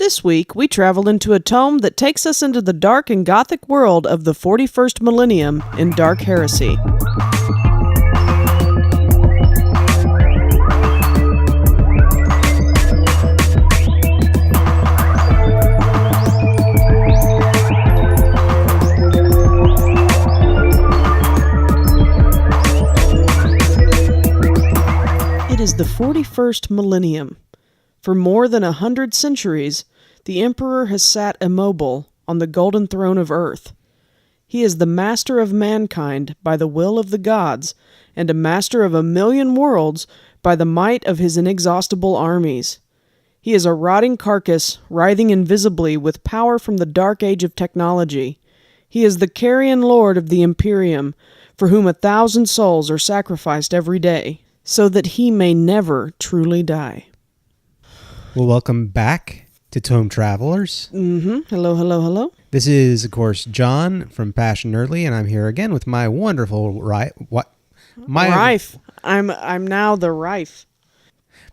This week, we travel into a tome that takes us into the dark and gothic world of the 41st Millennium in Dark Heresy. It is the 41st Millennium. For more than 100 centuries, the Emperor has sat immobile on the golden throne of Earth. He is the master of mankind by the will of the gods, and a master of 1,000,000 worlds by the might of his inexhaustible armies. He is a rotting carcass, writhing invisibly with power from the dark age of technology. He is the Carrion Lord of the Imperium, for whom 1,000 souls are sacrificed every day, so that he may never truly die. Well, welcome back to Tome Travelers. Hello. This is, of course, John from Passion Nerdly, and I'm here again with my wonderful Rife. I'm now the Rife.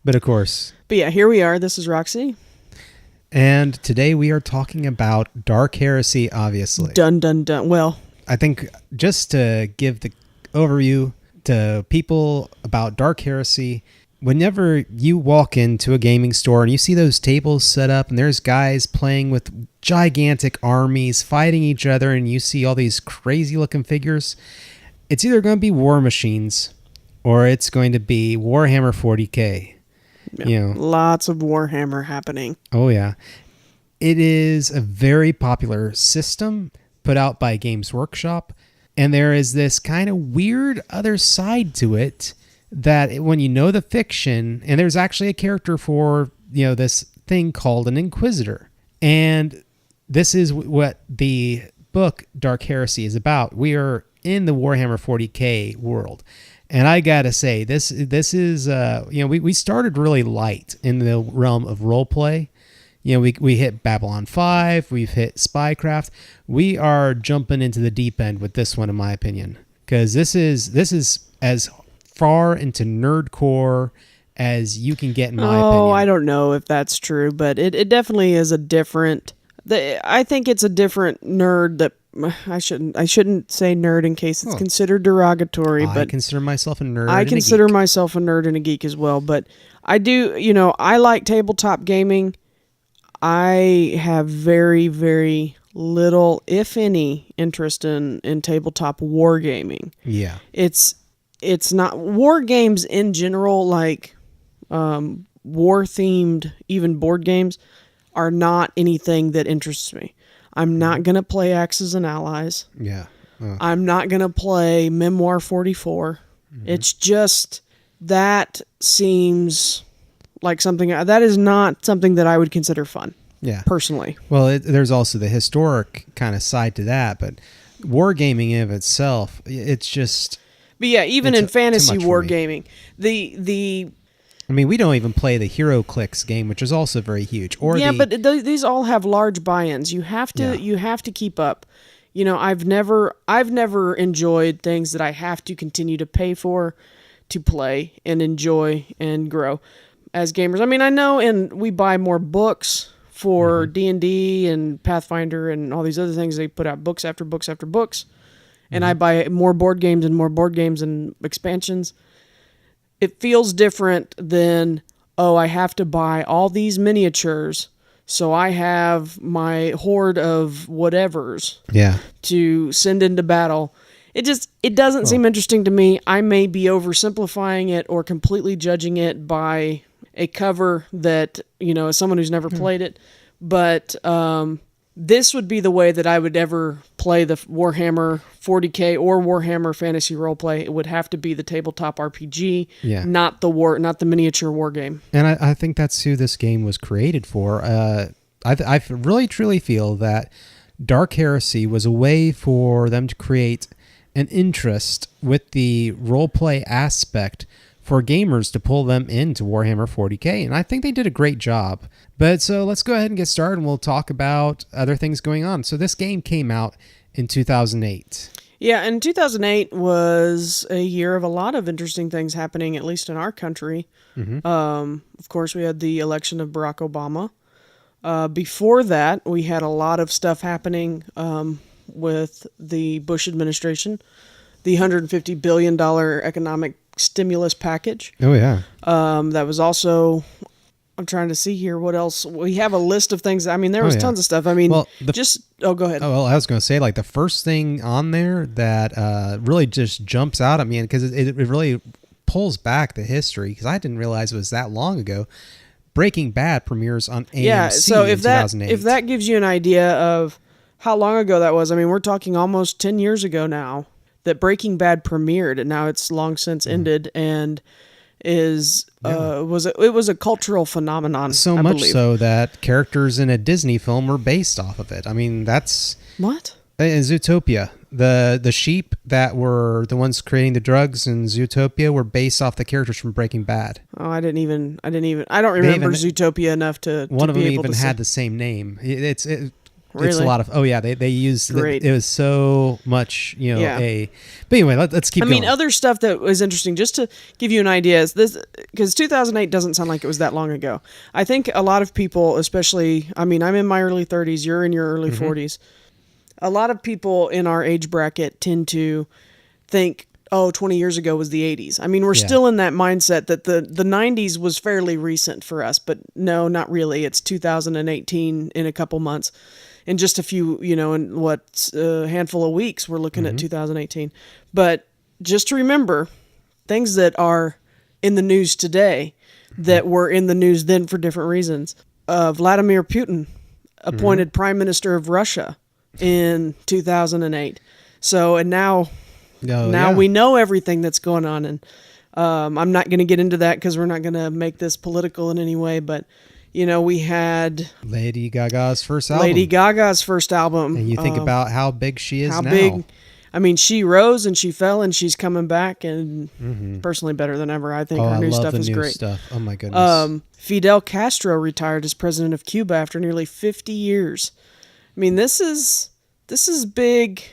But of course. But yeah, here we are. This is Roxy. And today we are talking about Dark Heresy, obviously. Dun. Well, I think just to give the overview to people about Dark Heresy, whenever you walk into a gaming store and you see those tables set up and there's guys playing with gigantic armies fighting each other and you see all these crazy looking figures, it's either going to be war machines or it's going to be Warhammer 40K. yeah, You know. lots of Warhammer happening. Oh yeah. It is a very popular system put out by Games Workshop, and there is this kind of weird other side to it that when you know the fiction, and there's actually a character for, this thing called an inquisitor. And this is what the book Dark Heresy is about. We are in the Warhammer 40K world. And I got to say, this is, we started really light in the realm of roleplay. We hit Babylon 5, we've hit Spycraft. We are jumping into the deep end with this one, in my opinion. Because this is as far into nerdcore as you can get, in my opinion. Oh, I don't know if that's true, but it definitely is a different. I think it's a different nerd that I shouldn't say nerd in case it's considered derogatory. But I consider myself a nerd. I consider myself a nerd and a geek as well. But I do, I like tabletop gaming. I have very, very little, if any, interest in tabletop wargaming. Yeah. It's not war games in general, like war themed, even board games, are not anything that interests me. I'm not going to play Axis and Allies. Yeah. I'm not going to play Memoir 44. It's just, that seems like something, that is not something that I would consider fun. Yeah. Personally. Well, there's also the historic kind of side to that, but wargaming in of itself, it's just. But yeah, even in fantasy wargaming, we don't even play the HeroClix game, which is also very huge. But these all have large buy-ins. You have to keep up. I've never enjoyed things that I have to continue to pay for to play and enjoy and grow as gamers. I know, and we buy more books for D&D and Pathfinder and all these other things. They put out books after books after books. And I buy more board games and expansions. It feels different than, I have to buy all these miniatures, so I have my horde of whatevers to send into battle. It doesn't seem interesting to me. I may be oversimplifying it or completely judging it by a cover that, as someone who's never played it. But this would be the way that I would ever play the Warhammer 40K or Warhammer Fantasy Roleplay. It would have to be the tabletop RPG, not the miniature war game. And I think that's who this game was created for. I really truly feel that Dark Heresy was a way for them to create an interest with the roleplay aspect for gamers to pull them into Warhammer 40K, and I think they did a great job. But so let's go ahead and get started, and we'll talk about other things going on. So this game came out in 2008. Yeah, and 2008 was a year of a lot of interesting things happening, at least in our country. Of course, we had the election of Barack Obama. Before that, we had a lot of stuff happening with the Bush administration, the $150 billion economic stimulus package. Oh, yeah. That was also... I'm trying to see here what else. We have a list of things. I mean, there was tons of stuff. I mean, go ahead. Oh, well, I was going to say, like, the first thing on there that really just jumps out at me, because it really pulls back the history, because I didn't realize it was that long ago. Breaking Bad premieres on AMC so in 2008. If that gives you an idea of how long ago that was, I mean, we're talking almost 10 years ago now that Breaking Bad premiered, and now it's long since ended, and it was a cultural phenomenon. So much so that characters in a Disney film were based off of it. I mean, that's what in Zootopia. The sheep that were the ones creating the drugs in Zootopia were based off the characters from Breaking Bad. Oh, I don't remember Zootopia enough to. One of them even had the same name. It's Really? a lot of... Oh, yeah. They used... It was so much, But anyway, let's keep going. I mean, other stuff that was interesting, just to give you an idea, is this... Because 2008 doesn't sound like it was that long ago. I think a lot of people, especially... I mean, I'm in my early 30s. You're in your early 40s. A lot of people in our age bracket tend to think, 20 years ago was the 80s. I mean, we're still in that mindset that the 90s was fairly recent for us. But no, not really. It's 2018 in a couple months. In just a few, in a handful of weeks, we're looking at 2018. But just to remember, things that are in the news today that were in the news then for different reasons. Vladimir Putin appointed Prime Minister of Russia in 2008. So, and now we know everything that's going on. And I'm not going to get into that because we're not going to make this political in any way, but... we had Lady Gaga's first album. And you think about how big she is now. Big. I mean, she rose and she fell and she's coming back and personally better than ever. I think her new stuff is great. Stuff. Oh my goodness. Fidel Castro retired as president of Cuba after nearly 50 years. I mean, this is big.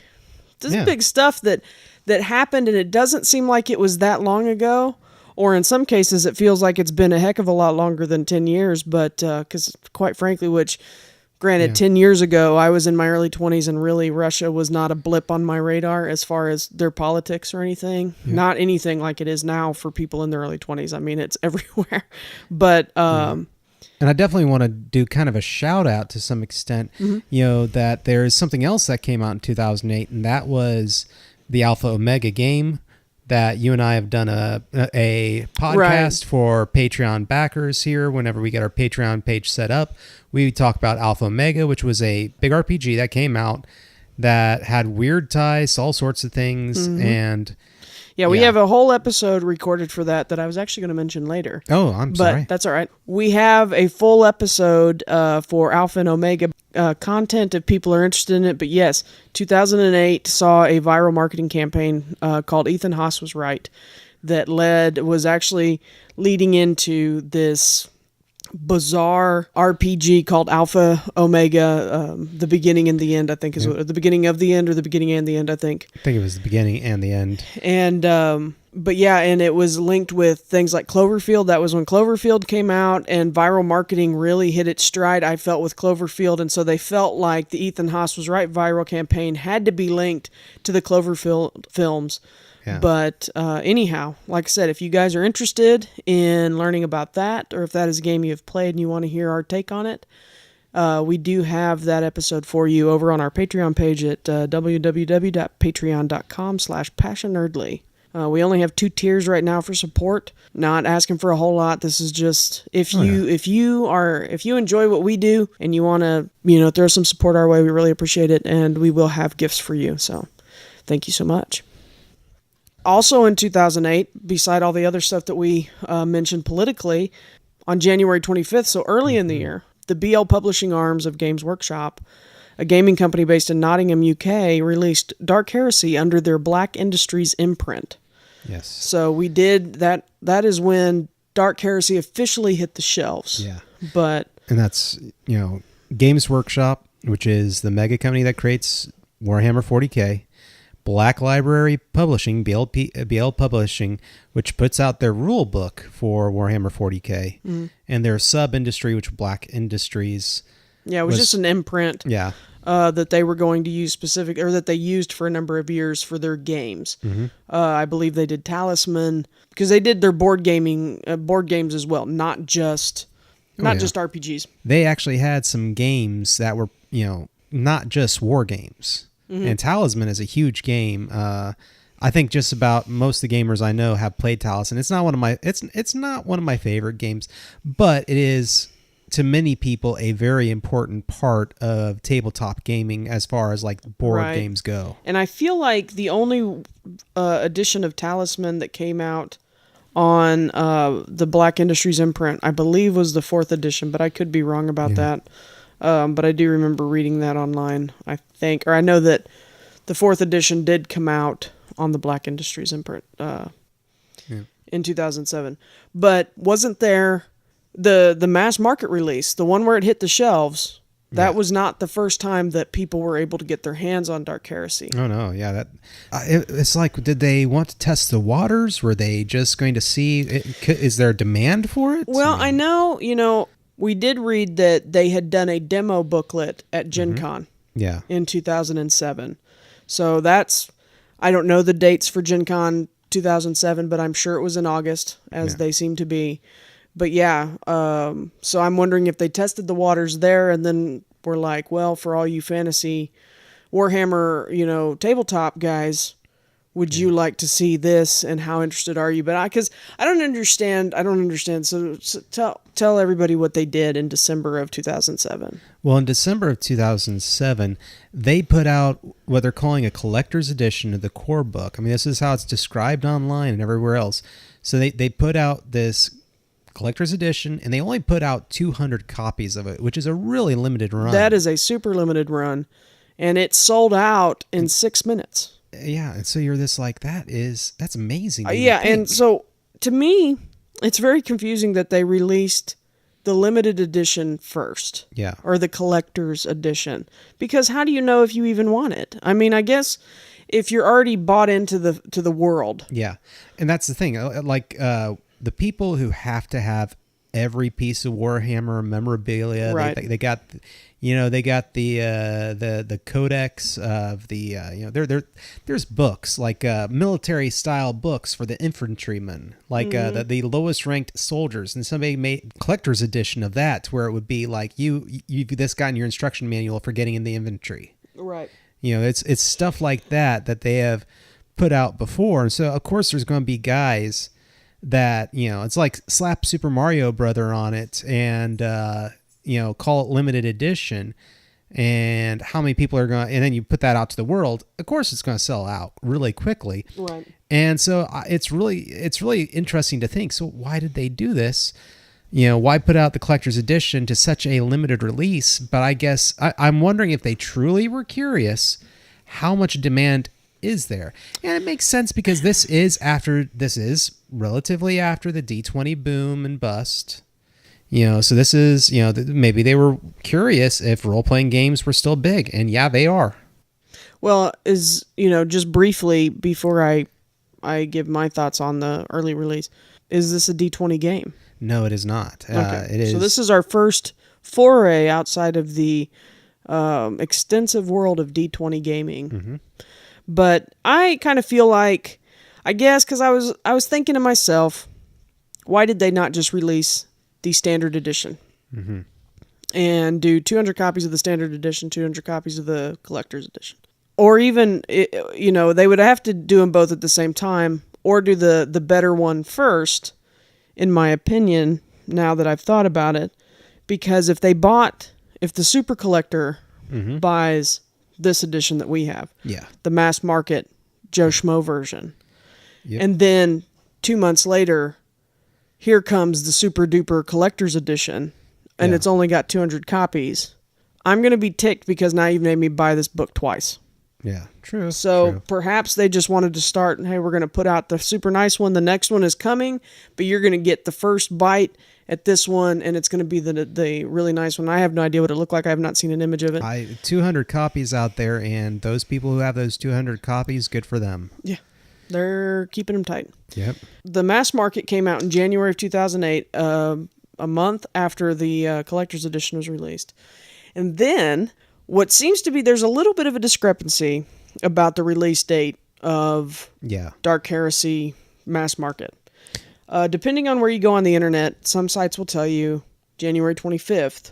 This is big stuff that happened, and it doesn't seem like it was that long ago. Or in some cases, it feels like it's been a heck of a lot longer than 10 years. But because quite frankly, granted, 10 years ago, I was in my early 20s, and really Russia was not a blip on my radar as far as their politics or anything. Yeah. Not anything like it is now for people in their early 20s. I mean, it's everywhere. But... And I definitely want to do kind of a shout out to some extent, that there is something else that came out in 2008, and that was the Alpha Omega game. That you and I have done a podcast for Patreon backers here. Whenever we get our Patreon page set up, we talk about Alpha Omega, which was a big RPG that came out that had weird ties, all sorts of things, and we have a whole episode recorded for that I was actually going to mention later. Oh, I'm sorry. But that's all right. We have a full episode for Alpha and Omega content if people are interested in it. But yes, 2008 saw a viral marketing campaign called Ethan Haas Was Right that was actually leading into this bizarre RPG called Alpha Omega, the beginning and the end, I think is the beginning of the end or the beginning and the end, I think. I think it was the beginning and the end. And, and it was linked with things like Cloverfield. That was when Cloverfield came out and viral marketing really hit its stride, I felt, with Cloverfield. And so they felt like the Ethan Haas Was Right viral campaign had to be linked to the Cloverfield films. Yeah. But anyhow, like I said, if you guys are interested in learning about that, or if that is a game you have played and you want to hear our take on it, we do have that episode for you over on our Patreon page at www.patreon.com/PassionNerdly. We only have 2 tiers right now for support. Not asking for a whole lot. This is just if you enjoy what we do and you want to throw some support our way, we really appreciate it, and we will have gifts for you. So, thank you so much. Also in 2008, beside all the other stuff that we mentioned politically, on January 25th, so early in the year, the BL Publishing arms of Games Workshop, a gaming company based in Nottingham, UK, released Dark Heresy under their Black Industries imprint. Yes. So we did that. That is when Dark Heresy officially hit the shelves. Yeah. And that's, Games Workshop, which is the mega company that creates Warhammer 40K. Black Library Publishing, BL Publishing, which puts out their rule book for Warhammer 40K, and their sub-industry, which Black Industries, Yeah, it was just an imprint. Yeah. That they were going to use that they used for a number of years for their games. I believe they did Talisman, because they did their board games as well, not just RPGs. They actually had some games that were, not just war games. And Talisman is a huge game. I think just about most of the gamers I know have played Talisman. It's not one of my favorite games, but it is, to many people, a very important part of tabletop gaming as far as like board games go. And I feel like the only edition of Talisman that came out on the Black Industries imprint, I believe, was the 4th edition, but I could be wrong about that. But I do remember reading that online, I think. Or I know that the 4th edition did come out on the Black Industries imprint in 2007. But wasn't there the mass market release, the one where it hit the shelves? That was not the first time that people were able to get their hands on Dark Heresy. Oh, no. Yeah. It's like, did they want to test the waters? Were they just going to see, is there demand for it? Well, I know, we did read that they had done a demo booklet at Gen Con in 2007. So I don't know the dates for Gen Con 2007, but I'm sure it was in August, as they seem to be. But so I'm wondering if they tested the waters there and then were like, well, for all you fantasy Warhammer, tabletop guys, would you like to see this, and how interested are you? But because I don't understand. So tell everybody what they did in December of 2007. Well, in December of 2007, they put out what they're calling a collector's edition of the core book. I mean, this is how it's described online and everywhere else. So they put out this collector's edition, and they only put out 200 copies of it, which is a really limited run. That is a super limited run, and it sold out in 6 minutes. Yeah, and so you're just like, that's amazing. And so to me, it's very confusing that they released the limited edition first. Yeah. Or the collector's edition, because how do you know if you even want it? I mean, I guess if you're already bought into the world. Yeah, and that's the thing. Like the people who have to have every piece of Warhammer memorabilia, they got, they got the codex of the, there's books like military style books for the infantrymen, like the lowest ranked soldiers, and somebody made collector's edition of that, where it would be like you've this got in your instruction manual for getting in the infantry. Right. It's stuff like that they have put out before. And so of course there's going to be guys that, it's like slap Super Mario Brother on it and, call it limited edition, and how many people are going to, and then you put that out to the world, of course it's going to sell out really quickly. Right. And so it's really interesting to think, so why did they do this? Why put out the collector's edition to such a limited release? But I guess I'm wondering if they truly were curious, how much demand is there? And it makes sense, because this is relatively after the D20 boom and bust. So this is, maybe they were curious if role-playing games were still big, and yeah, they are. Well, just briefly before I give my thoughts on the early release, is this a D20 game? No, it is not. Okay. It is. So this is our first foray outside of the extensive world of D20 gaming. Mm-hmm. But I kind of feel like, I guess, because I was thinking to myself, why did they not just release the standard edition and do 200 copies of the standard edition, 200 copies of the collector's edition? Or even, they would have to do them both at the same time, or do the better one first, in my opinion, now that I've thought about it. Because if the super collector buys this edition that we have, the mass market Joe Schmo version, and then 2 months later, here comes the super duper collector's edition, and it's only got 200 copies, I'm going to be ticked, because now you've made me buy this book twice. Yeah, true. So perhaps they just wanted to start, and hey, we're going to put out the super nice one. The next one is coming, but you're going to get the first bite at this one, and it's going to be the really nice one. I have no idea what it looked like. I have not seen an image of it. 200 copies out there, and those people who have those 200 copies, good for them. Yeah, they're keeping them tight. Yep. The mass market came out in January of 2008, a month after the collector's edition was released. And then what seems to be, there's a little bit of a discrepancy about the release date of Dark Heresy mass market. Depending on where you go on the internet, some sites will tell you January 25th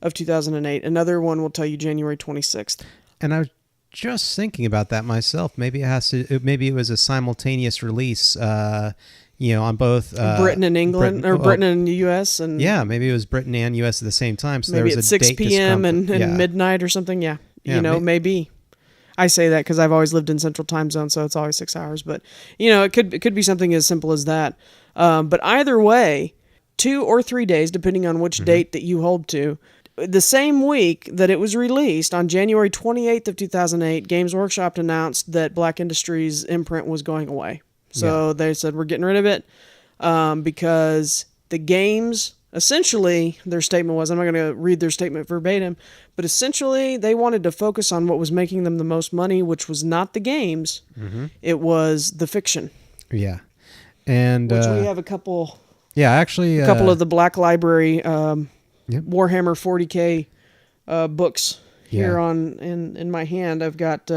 of 2008. Another one will tell you January 26th. And I was just thinking about that myself. Maybe it was a simultaneous release, on both Britain and England, Britain and the U.S. and maybe it was Britain and U.S. at the same time. So maybe there at was a 6 p.m. and midnight or something. Yeah, maybe. I say that because I've always lived in Central Time Zone, so it's always 6 hours. But it could be something as simple as that. But either way, 2 or 3 days, depending on which date that you hold to. The same week that it was released, on January 28th of 2008, Games Workshop announced that Black Industries imprint was going away. So they said, we're getting rid of it because the games, essentially, their statement was, I'm not going to read their statement verbatim, but essentially they wanted to focus on what was making them the most money, which was not the games. It was the fiction. Yeah. And which we have a couple... Yeah, actually... A couple of the Black Library... Warhammer 40K books here in my hand. I've got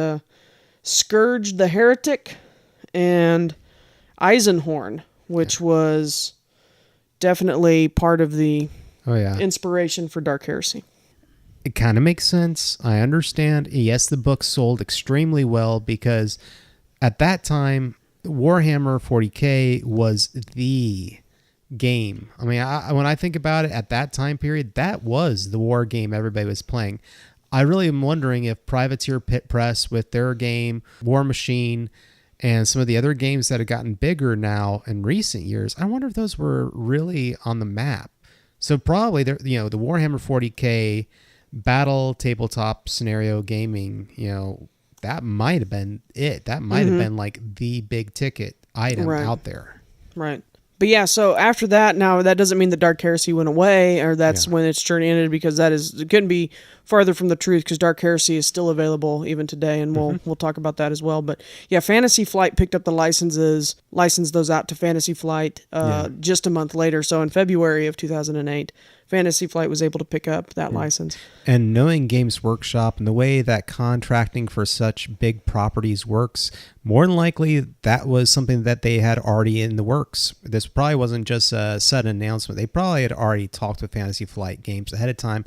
Scourge the Heretic and Eisenhorn, which was definitely part of the inspiration for Dark Heresy. It kind of makes sense. I understand. Yes, the book sold extremely well because at that time, Warhammer 40K was the game. I mean, when I think about it, at that time period, that was the war game everybody was playing. I really am wondering if Privateer Pit Press with their game, War Machine, and some of the other games that have gotten bigger now in recent years, I wonder if those were really on the map. So probably, the Warhammer 40K battle tabletop scenario gaming, that might have been it. That might have been like the big ticket item out there. Right. But yeah, so after that, now that doesn't mean the Dark Heresy went away, or that's when its journey ended, because it couldn't be farther from the truth, because Dark Heresy is still available even today, and we'll talk about that as well. But yeah, Fantasy Flight picked up the licenses, licensed those out to Fantasy Flight just a month later. So in February of 2008, Fantasy Flight was able to pick up that license. And knowing Games Workshop and the way that contracting for such big properties works, more than likely that was something that they had already in the works. This probably wasn't just a sudden announcement. They probably had already talked with Fantasy Flight Games ahead of time,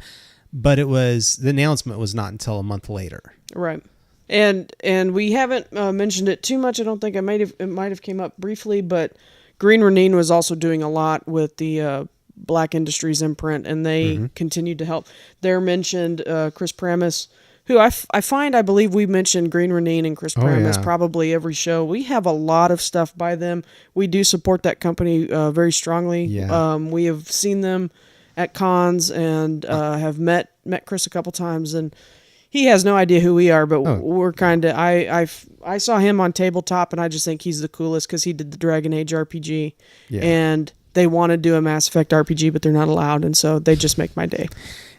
but the announcement was not until a month later. Right. And we haven't mentioned it too much. I don't think it might have came up briefly, but Green Ronin was also doing a lot with the Black Industries imprint, and they continued to help. There mentioned Chris Pramis, who I believe we mentioned Green Ronin and Chris Pramis probably every show. We have a lot of stuff by them. We do support that company very strongly. Yeah. We have seen them at cons and have met Chris a couple times, and he has no idea who we are, but we're kind of... I saw him on Tabletop, and I just think he's the coolest because he did the Dragon Age RPG, and they want to do a Mass Effect RPG, but they're not allowed, and so they just make my day.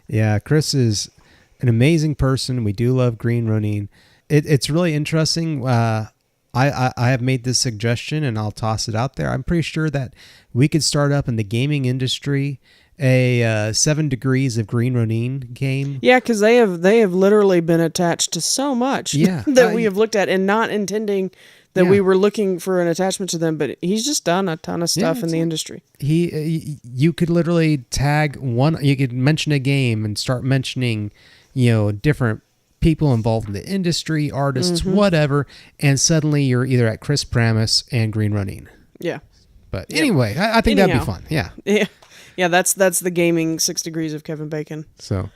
Yeah, Chris is an amazing person. We do love Green Ronin. It's really interesting. I have made this suggestion, and I'll toss it out there. I'm pretty sure that we could start up in the gaming industry a 7 Degrees of Green Ronin game. Yeah, because they have literally been attached to so much that we have looked at, and not intending that we were looking for an attachment to them, but he's just done a ton of stuff in the industry. You could literally you could mention a game and start mentioning, different people involved in the industry, artists, whatever, and suddenly you're either at Chris Pramis and Green Ronin. Yeah. But anyway, I think that'd be fun. Yeah. Yeah, that's the gaming 6 Degrees of Kevin Bacon. So,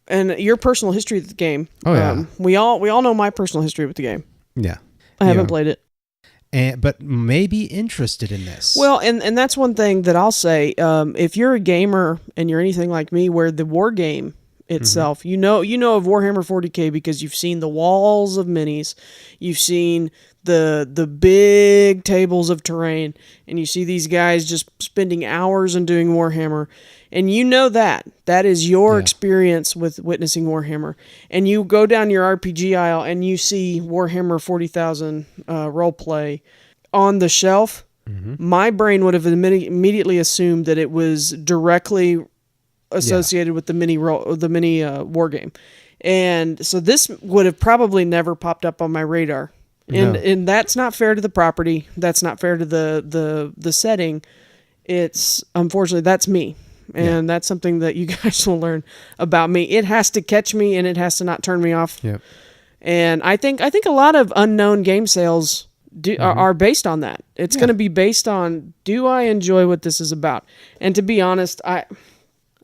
and your personal history with the game. Oh yeah. We all know my personal history with the game. Yeah. I haven't played it. But maybe interested in this. Well, and that's one thing that I'll say. If you're a gamer and you're anything like me, where the war game itself, you know of Warhammer 40K because you've seen the walls of minis, you've seen the big tables of terrain, and you see these guys just spending hours and doing Warhammer, and that is your experience with witnessing Warhammer. And you go down your RPG aisle and you see Warhammer 40,000 roleplay on the shelf. My brain would have immediately assumed that it was directly associated with the mini war game. And so this would have probably never popped up on my radar. And that's not fair to the property. That's not fair to the setting. It's unfortunately that's me. And that's something that you guys will learn about me. It has to catch me and it has to not turn me off. Yep. And I think a lot of unknown game sales are based on that. It's going to be based on, do I enjoy what this is about? And to be honest,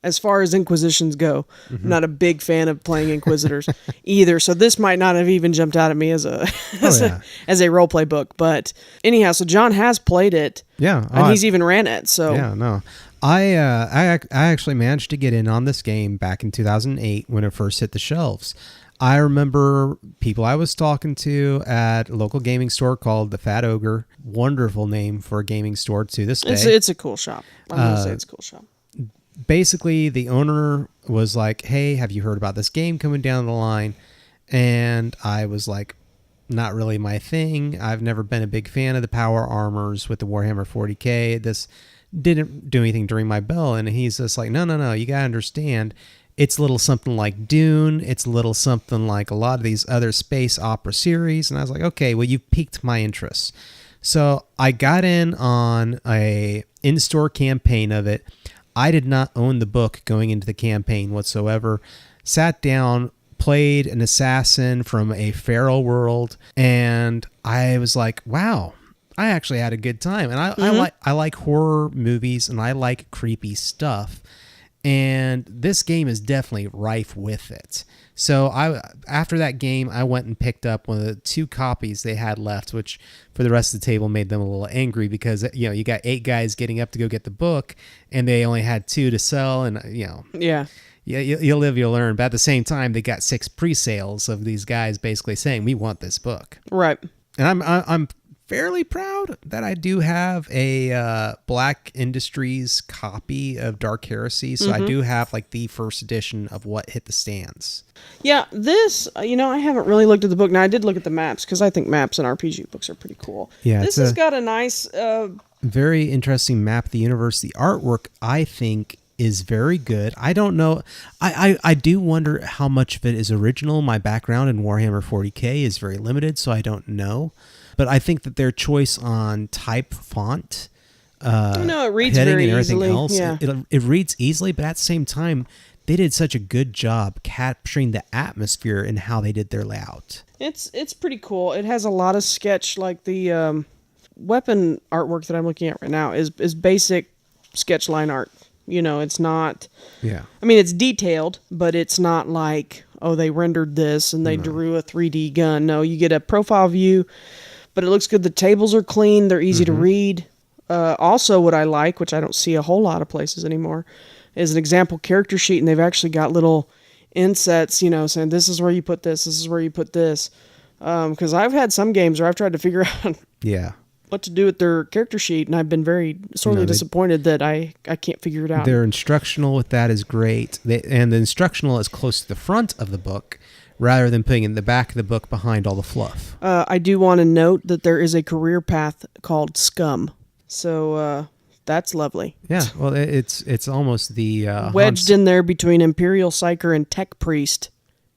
as far as Inquisitions go, I'm not a big fan of playing Inquisitors either. So this might not have even jumped out at me as a role play book. But anyhow, so John has played it. Yeah. And he's even ran it. So yeah, no. I actually managed to get in on this game back in 2008 when it first hit the shelves. I remember people I was talking to at a local gaming store called the Fat Ogre. Wonderful name for a gaming store to this day. It's a cool shop. I'm going to say it's a cool shop. Basically, the owner was like, hey, have you heard about this game coming down the line? And I was like, not really my thing. I've never been a big fan of the power armors with the Warhammer 40K. This didn't do anything to ring my bell. And he's just like, no, you got to understand. It's a little something like Dune. It's a little something like a lot of these other space opera series. And I was like, okay, well, you piqued my interest. So I got in on a in-store campaign of it. I did not own the book going into the campaign whatsoever. Sat down, played an assassin from a feral world, and I was like, wow, I actually had a good time. And I like horror movies, and I like creepy stuff. And this game is definitely rife with it. So after that game, I went and picked up one of the 2 copies they had left, which for the rest of the table made them a little angry because, you got 8 guys getting up to go get the book and they only had 2 to sell. And, Yeah, you'll live, you'll learn. But at the same time, they got 6 pre-sales of these guys basically saying, we want this book. Right. And I'm fairly proud that I do have a Black Industries copy of Dark Heresy. So I do have like the first edition of what hit the stands. Yeah, this, I haven't really looked at the book. Now, I did look at the maps because I think maps in RPG books are pretty cool. Yeah, this has got a nice... very interesting map of the universe. The artwork, I think, is very good. I don't know. I do wonder how much of it is original. My background in Warhammer 40K is very limited, so I don't know. But I think that their choice on type font, it reads very and everything easily. else, Yeah. it reads easily, but at the same time, they did such a good job capturing the atmosphere and how they did their layout. It's pretty cool. It has a lot of sketch, like the weapon artwork that I'm looking at right now is basic sketch line art. It's not... Yeah. I mean, it's detailed, but it's not like, oh, they rendered this and they drew a 3D gun. No, you get a profile view, but it looks good. The tables are clean. They're easy to read. Also, what I like, which I don't see a whole lot of places anymore, is an example character sheet, and they've actually got little insets, saying this is where you put this is where you put this. Because I've had some games where I've tried to figure out what to do with their character sheet, and I've been very sorely disappointed that I can't figure it out. Their instructional with that is great. And the instructional is close to the front of the book, rather than putting it in the back of the book behind all the fluff. I do want to note that there is a career path called Scum. So that's lovely. Yeah, well, it's almost the... wedged in there between Imperial Psyker and Tech Priest,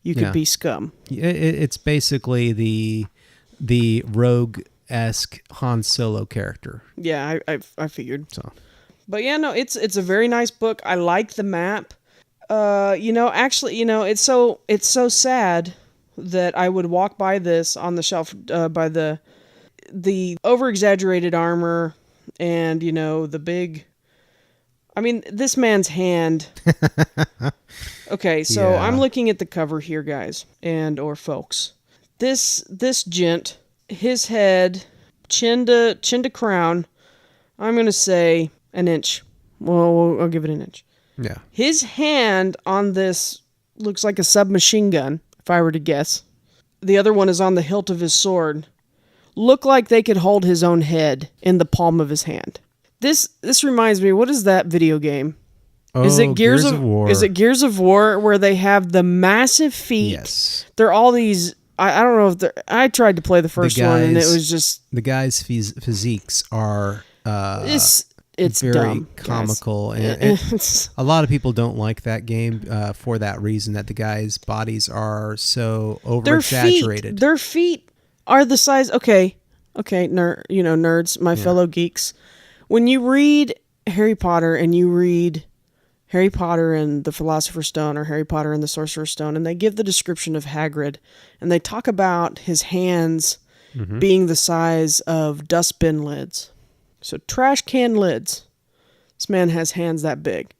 you could be Scum. It's basically the rogue-esque Han Solo character. Yeah, I figured. So. But yeah, no, it's a very nice book. I like the map. It's so sad that I would walk by this on the shelf by the over-exaggerated armor and, the big... I mean, this man's hand... Okay, so I'm looking at the cover here, guys, or folks. This gent, his head, chin to crown, I'm going to say an inch. Well, I'll give it an inch. Yeah. His hand on this looks like a submachine gun, if I were to guess. The other one is on the hilt of his sword. Look like they could hold his own head in the palm of his hand. This reminds me, what is that video game? Oh, is it Gears of War? Is it Gears of War where they have the massive feet? Yes. They're all these... I don't know if they're... I tried to play the first one and it was just... The guys' physiques are... it's very dumb, comical, guys. and a lot of people don't like that game for that reason, that the guys' bodies are so over exaggerated. Their feet are the size. Okay, nerds, my fellow geeks. When you read Harry Potter and you read Harry Potter and the Philosopher's Stone or Harry Potter and the Sorcerer's Stone, and they give the description of Hagrid, and they talk about his hands being the size of dustbin lids. So trash can lids. This man has hands that big.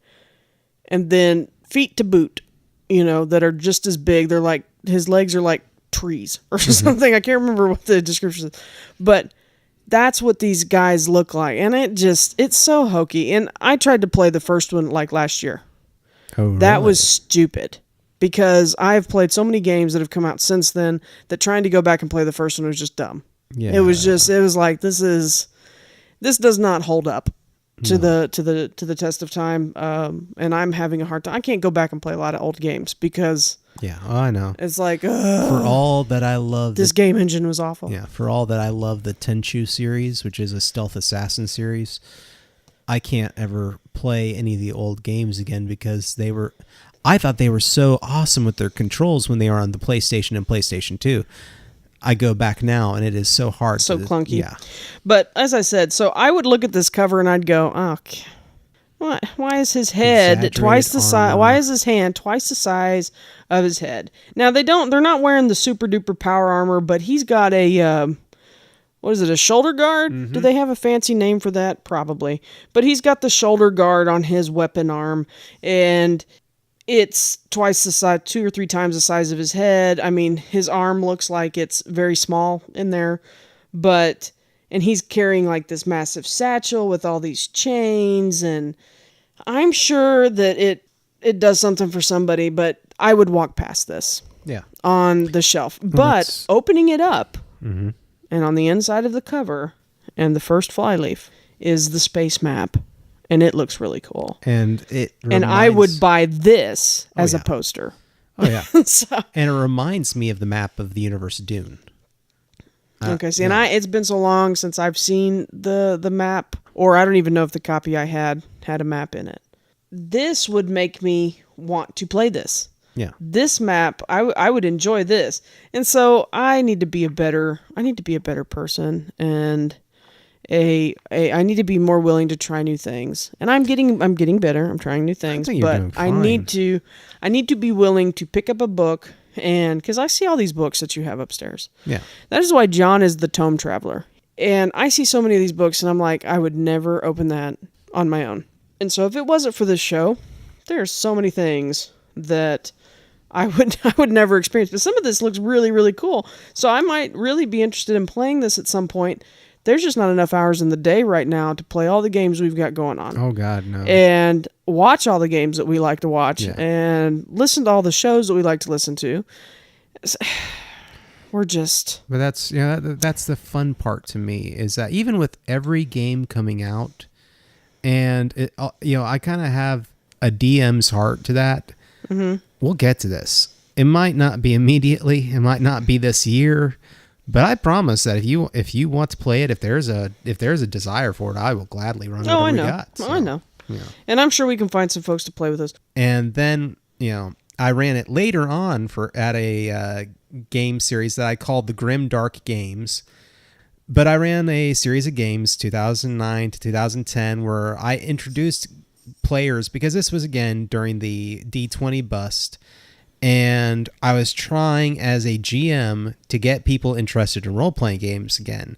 And then feet to boot, that are just as big. They're like, his legs are like trees or something. I can't remember what the description is. But that's what these guys look like. And it's so hokey. And I tried to play the first one like last year. Oh, really? That was stupid. Because I've played so many games that have come out since then that trying to go back and play the first one was just dumb. Yeah. It was like, this does not hold up to the test of time, and I'm having a hard time. I can't go back and play a lot of old games because I know. It's like for all that I love this game engine was awful. Yeah, for all that I love the Tenchu series, which is a stealth assassin series, I can't ever play any of the old games again because I thought they were so awesome with their controls when they were on the PlayStation and PlayStation 2. I go back now, and it is so hard. So clunky. Yeah. But as I said, so I would look at this cover, and I'd go, okay, why is his head twice the size? Why is his hand twice the size of his head? Now, they're not wearing the super-duper power armor, but he's got a, what is it, a shoulder guard? Mm-hmm. Do they have a fancy name for that? Probably. But he's got the shoulder guard on his weapon arm, and it's twice the size, 2 or 3 times the size of his head. I mean, his arm looks like it's very small in there, and he's carrying like this massive satchel with all these chains, and I'm sure that it does something for somebody, but I would walk past this on the shelf. But opening it up, and on the inside of the cover and the first flyleaf is the space map. And it looks really cool. And I would buy this as a poster. Oh, yeah. And it reminds me of the map of the universe Dune. And it's been so long since I've seen the map, or I don't even know if the copy I had a map in it. This would make me want to play this. Yeah. This map, I would enjoy this. And so I need to be a better person, and I need to be more willing to try new things, and I'm getting better. I'm trying new things, but I need to be willing to pick up a book, and because I see all these books that you have upstairs. Yeah, that is why John is the tome traveler, and I see so many of these books, and I'm like, I would never open that on my own. And so if it wasn't for this show, there's so many things that I would never experience. But some of this looks really, really cool, so I might really be interested in playing this at some point. There's just not enough hours in the day right now to play all the games we've got going on. Oh, God, no. And watch all the games that we like to watch, and listen to all the shows that we like to listen to. We're just... But that's the fun part to me, is that even with every game coming out, and I kind of have a DM's heart to that. Mm-hmm. We'll get to this. It might not be immediately. It might not be this year. But I promise that if you want to play it, if there's a desire for it, I will gladly run whatever we got. So, I know. Yeah. And I'm sure we can find some folks to play with us. And then, I ran it later on at a game series that I called the Grim Dark Games. But I ran a series of games, 2009 to 2010, where I introduced players, because this was, again, during the D20 bust. And I was trying as a GM to get people interested in role-playing games again,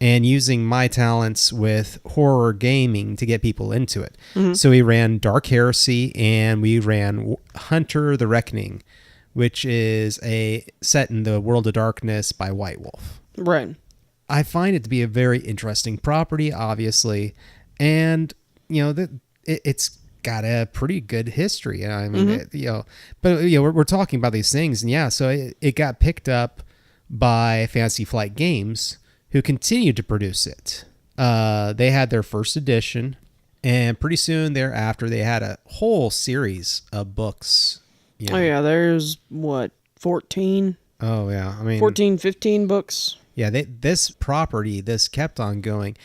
and using my talents with horror gaming to get people into it. Mm-hmm. So we ran Dark Heresy, and we ran Hunter the Reckoning, which is set in the World of Darkness by White Wolf. Right. I find it to be a very interesting property, obviously, and it's got a pretty good history. I mean, we're talking about these things, and so it got picked up by Fantasy Flight Games, who continued to produce it. They had their first edition, and pretty soon thereafter, they had a whole series of books. Oh yeah, there's 14? Oh yeah, I mean 14, 15 books. Yeah, this property, this kept on going.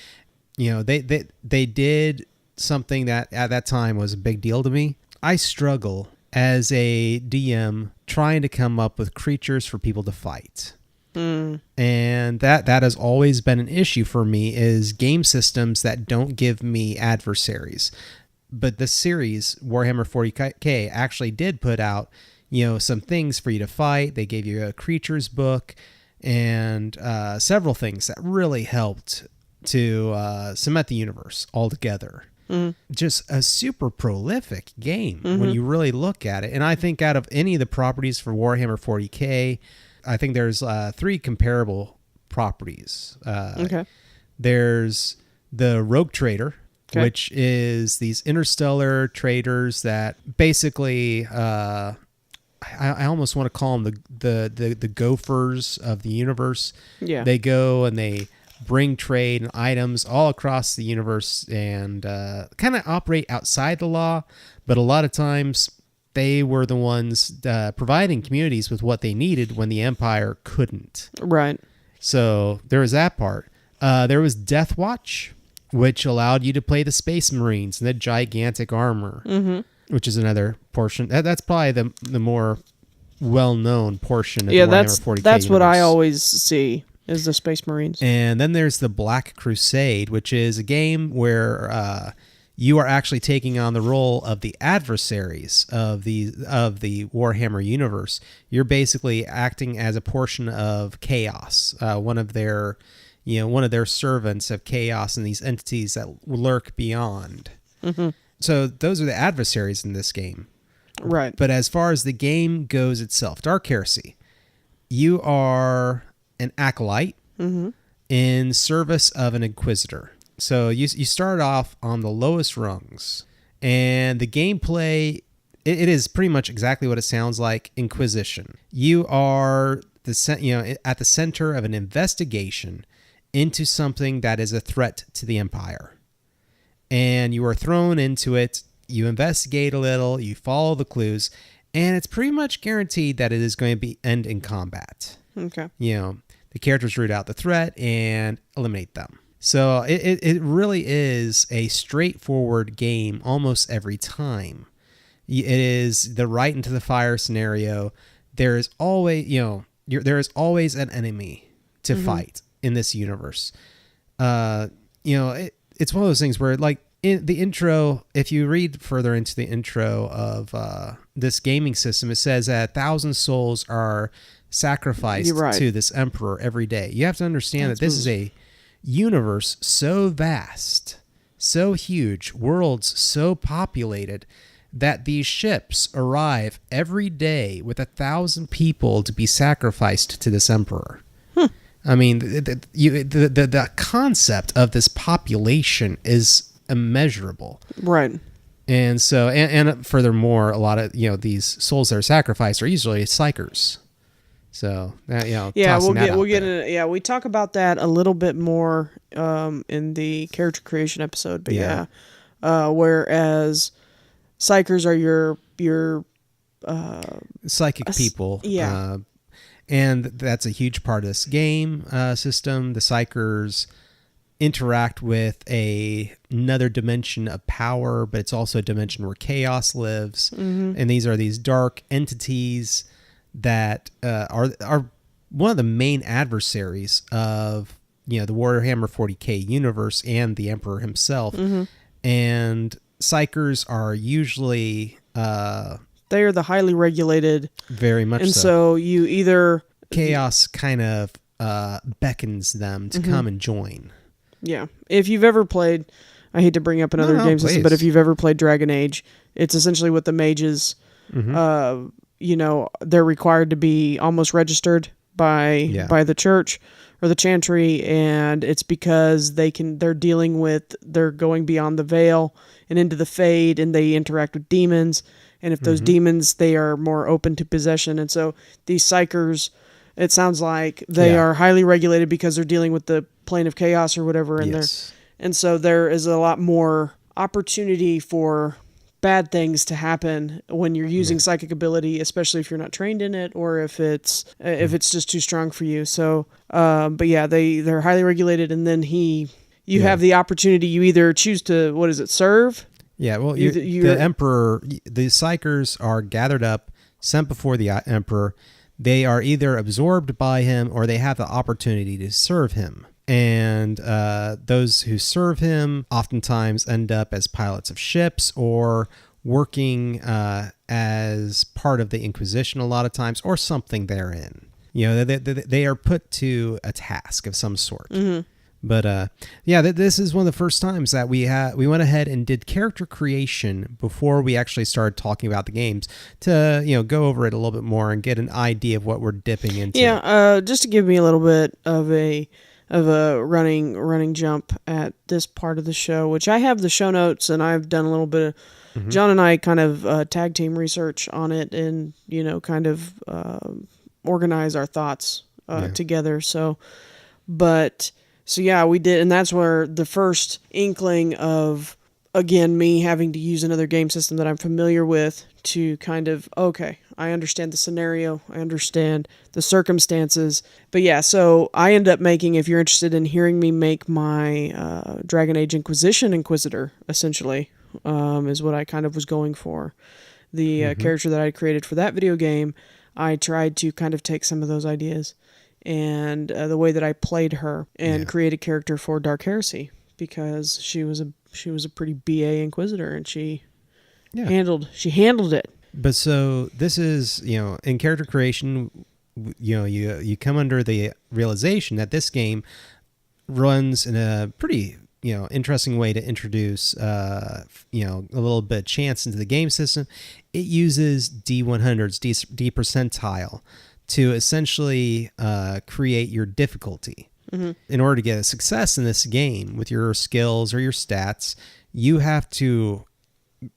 They did something that at that time was a big deal to me. I struggle as a DM trying to come up with creatures for people to fight. And that has always been an issue for me, is game systems that don't give me adversaries. But the series Warhammer 40K actually did put out, some things for you to fight. They gave you a creatures book and several things that really helped to cement the universe altogether. Just a super prolific game when you really look at it. And I think out of any of the properties for Warhammer 40K, I think there's 3 comparable properties. There's the Rogue Trader, which is these interstellar traders that basically, I almost want to call them the gophers of the universe. Yeah. They go and they bring trade and items all across the universe and kind of operate outside the law, but a lot of times they were the ones providing communities with what they needed when the Empire couldn't. Right. So there was that part. There was Death Watch, which allowed you to play the Space Marines and the gigantic armor, which is another portion. That's probably the more well-known portion of the Warhammer 40K that's universe. What I always see is the Space Marines. And then there's the Black Crusade, which is a game where you are actually taking on the role of the adversaries of the Warhammer universe. You're basically acting as a portion of Chaos, one of their servants of Chaos and these entities that lurk beyond. So those are the adversaries in this game. Right. But as far as the game goes itself, Dark Heresy, you are an acolyte in service of an inquisitor. So you start off on the lowest rungs, and the gameplay, it is pretty much exactly what it sounds like, Inquisition. You are at the center of an investigation into something that is a threat to the Empire. And you are thrown into it, you investigate a little, you follow the clues, and it's pretty much guaranteed that it is going to end in combat. Okay. The characters root out the threat and eliminate them. So it really is a straightforward game almost every time. It is the right into the fire scenario. There is always, there is always an enemy to fight in this universe. It's one of those things where, like, in the intro, if you read further into the intro of this gaming system, it says that 1,000 souls are sacrificed to this emperor every day. You have to understand that this is a universe so vast, so huge, worlds so populated, that these ships arrive every day with 1,000 people to be sacrificed to this emperor. I mean, the concept of this population is immeasurable. Right. And so, and furthermore, a lot of, these souls that are sacrificed are usually psychers. So we'll get into we talk about that a little bit more in the character creation episode, but whereas psychers are your psychic people, and that's a huge part of this game system. The psychers interact with another dimension of power, but it's also a dimension where chaos lives, and these are these dark entities that are one of the main adversaries of the Warhammer 40K universe and the Emperor himself. And psychers are usually they are the highly regulated, very much, and so you either chaos kind of beckons them to come and join. Yeah, if you've ever played, I hate to bring up another game system, but if you've ever played Dragon Age, it's essentially what the mages. They're required to be almost registered by the church or the chantry, and it's because they're going beyond the veil and into the Fade, and they interact with demons, and if those demons, they are more open to possession. And so these psychers, it sounds like they are highly regulated because they're dealing with the plane of chaos or whatever, and so there is a lot more opportunity for bad things to happen when you're using psychic ability, especially if you're not trained in it or if it's just too strong for you. So, but yeah, they're highly regulated, and then he you have the opportunity. You either choose to, what is it, serve? Yeah, well, the Emperor, the Psychers are gathered up, sent before the Emperor. They are either absorbed by him or they have the opportunity to serve him. And those who serve him oftentimes end up as pilots of ships or working as part of the Inquisition a lot of times, or something therein. They are put to a task of some sort. Mm-hmm. But this is one of the first times that we went ahead and did character creation before we actually started talking about the games to go over it a little bit more and get an idea of what we're dipping into. Yeah, just to give me a little bit of a running jump at this part of the show, which I have the show notes and I've done a little bit of. Mm-hmm. John and I kind of tag team research on it and kind of organize our thoughts together. So yeah, we did, and that's where the first inkling of, again, me having to use another game system that I'm familiar with to kind of, okay, I understand the scenario, I understand the circumstances. But yeah, so I end up making, if you're interested in hearing me make my Dragon Age Inquisition Inquisitor, essentially, is what I kind of was going for. The character that I created for that video game, I tried to kind of take some of those ideas and the way that I played her and create a character for Dark Heresy, because she was a pretty BA Inquisitor and she handled it. But so this is, in character creation, you come under the realization that this game runs in a pretty interesting way to introduce a little bit of chance into the game system. It uses D100s, D percentile, to essentially create your difficulty. Mm-hmm. In order to get a success in this game with your skills or your stats, you have to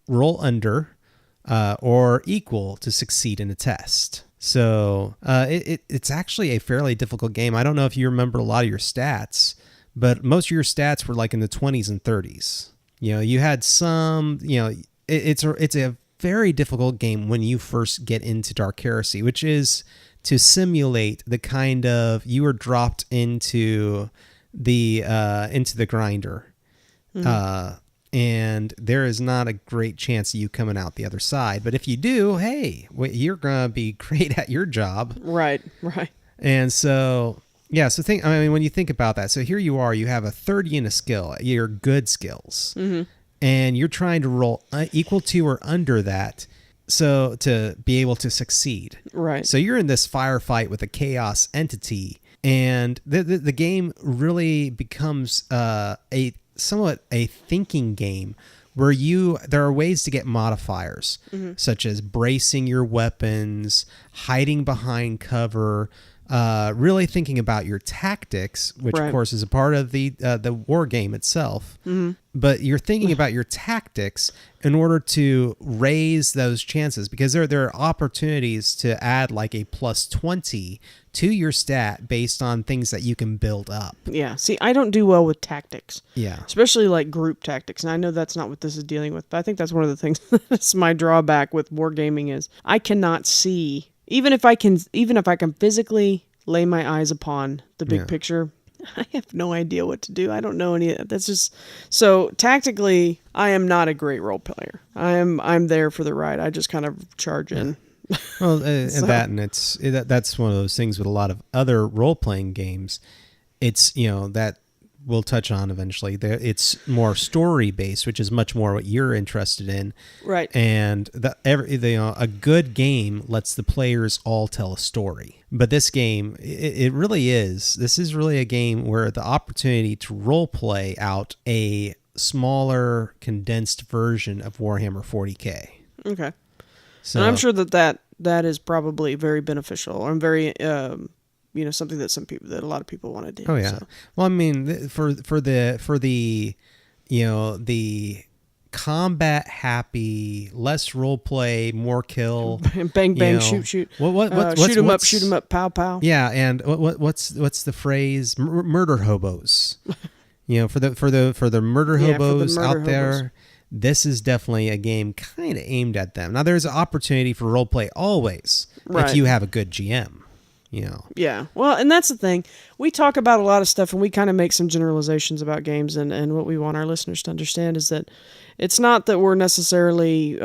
roll under or equal to succeed in a test. So it's actually a fairly difficult game. I don't know if you remember a lot of your stats, but most of your stats were like in the 20s and 30s. You had some, it's a very difficult game when you first get into Dark Heresy, which is to simulate the kind of, you were dropped into the grinder. Mm-hmm. And there is not a great chance of you coming out the other side. But if you do, hey, you're going to be great at your job. Right. And so, when you think about that, so here you are, you have a 30 in a skill, your good skills. Mm-hmm. And you're trying to roll equal to or under that, so to be able to succeed. Right. So you're in this firefight with a chaos entity, and the game really becomes somewhat a thinking game where there are ways to get modifiers, such as bracing your weapons, hiding behind cover, really thinking about your tactics, which of course is a part of the war game itself. Mm-hmm. But you're thinking about your tactics in order to raise those chances, because there are opportunities to add like a plus 20 to your stat based on things that you can build up. Yeah. See, I don't do well with tactics. Yeah. Especially like group tactics. And I know that's not what this is dealing with, but I think that's one of the things that's my drawback with wargaming is I cannot see, even if I can physically lay my eyes upon the big picture, I have no idea what to do. I don't know any of that. That's just, so tactically, I am not a great role player. I'm there for the ride. I just kind of charge in. Well, that's one of those things with a lot of other role-playing games. It's, that we'll touch on eventually. It's more story-based, which is much more what you're interested in. Right. And a good game lets the players all tell a story. But this game, it really is. This is really a game where the opportunity to role-play out a smaller, condensed version of Warhammer 40K. Okay. So, and I'm sure that is probably very beneficial, or very, something that a lot of people want to do. Oh yeah. So. Well, I mean, for the combat happy, less role play, more kill, bang bang, shoot. Shoot 'em up, pow pow. Yeah, and what's the phrase? Murder hobos. For the murder hobos out there. This is definitely a game kind of aimed at them. Now, there's an opportunity for roleplay always if you have a good GM. Yeah. Well, and that's the thing. We talk about a lot of stuff and we kind of make some generalizations about games, and what we want our listeners to understand is that it's not that we're necessarily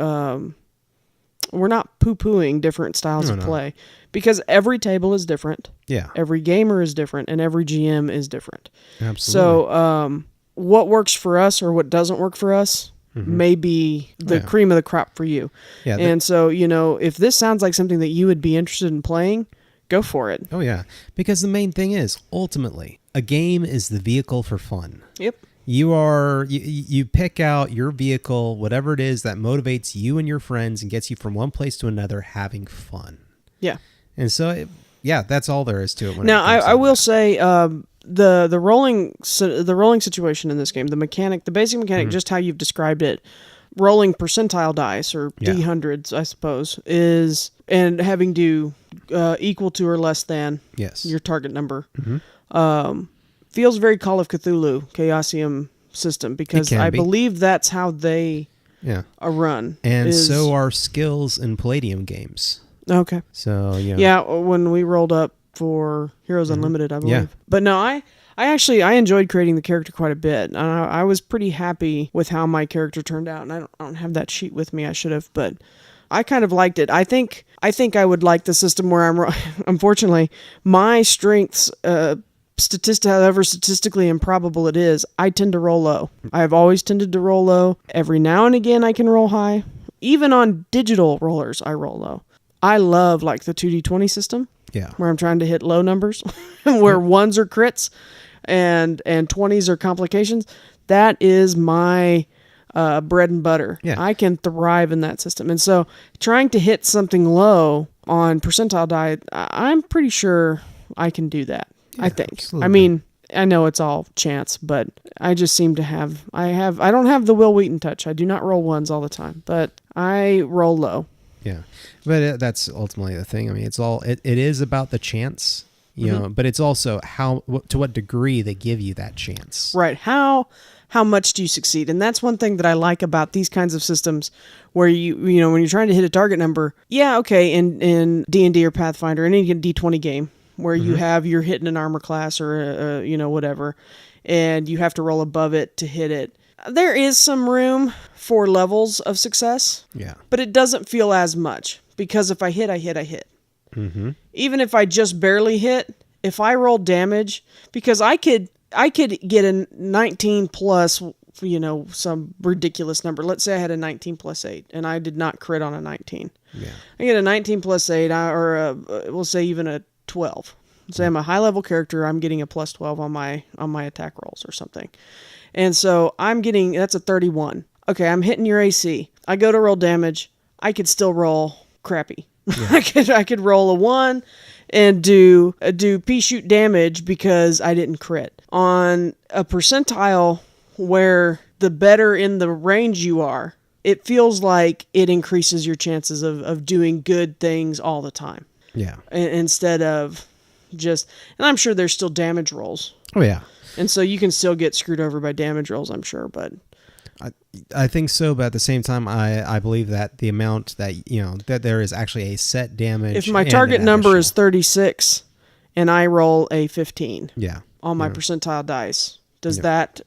we're not poo-pooing different styles of play, because every table is different. Yeah. Every gamer is different, and every GM is different. Absolutely. So what works for us or what doesn't work for us may be the cream of the crop for you. Yeah. And so, if this sounds like something that you would be interested in playing, go for it. Oh, yeah. Because the main thing is, ultimately, a game is the vehicle for fun. Yep. You pick out your vehicle, whatever it is that motivates you and your friends and gets you from one place to another having fun. Yeah. And so, that's all there is to it. Now, I will say the rolling situation in this game, the basic mechanic, just how you've described it, rolling percentile dice or D100s, I suppose, and having to equal to or less than your target number. Feels very Call of Cthulhu, Chaosium system, because I believe that's how they are run. And so are skills in Palladium games. Okay. So, Yeah, when we rolled up for Heroes Unlimited, I believe. Yeah. But no, I enjoyed creating the character quite a bit. I was pretty happy with how my character turned out, and I don't have that sheet with me. I should have, but I kind of liked it. I think I would like the system where unfortunately, my strengths, however statistically improbable it is, I tend to roll low. I've always tended to roll low. Every now and again, I can roll high. Even on digital rollers, I roll low. I love like the 2d20 system. Yeah. Where I'm trying to hit low numbers, where ones are crits and 20s are complications. That is my bread and butter. Yeah. I can thrive in that system. And so trying to hit something low on percentile die, I'm pretty sure I can do that. Yeah, I think. Absolutely. I mean, I know it's all chance, but I just seem to I don't have the Will Wheaton touch. I do not roll ones all the time, but I roll low. Yeah. But that's ultimately the thing. I mean, it is about the chance, you know, but it's also to what degree they give you that chance. Right. How much do you succeed? And that's one thing that I like about these kinds of systems where when you're trying to hit a target number, okay, in D&D or Pathfinder, any D20 game where you're hitting an armor class or whatever, and you have to roll above it to hit it. There is some room for levels of success. Yeah. But it doesn't feel as much, because if I hit, I hit, I hit. Mm-hmm. Even if I just barely hit, if I roll damage, because I could get a 19 plus, some ridiculous number. Let's say I had a 19 plus 8, and I did not crit on a 19. Yeah. I get a 19 plus 8, we'll say even a 12. Say I'm a high-level character, I'm getting a plus 12 on my attack rolls or something. And so that's a 31. Okay, I'm hitting your AC. I go to roll damage. I could still roll crappy. Yeah. I could roll a 1 and do pea shoot damage because I didn't crit. On a percentile where the better in the range you are, it feels like it increases your chances of doing good things all the time. Yeah. Instead of and I'm sure there's still damage rolls. Oh, yeah. And so you can still get screwed over by damage rolls, I'm sure, but I think so, but at the same time, I believe that the amount that, that there is actually a set damage. If my target number is 36 and I roll a 15 on my percentile dice, does that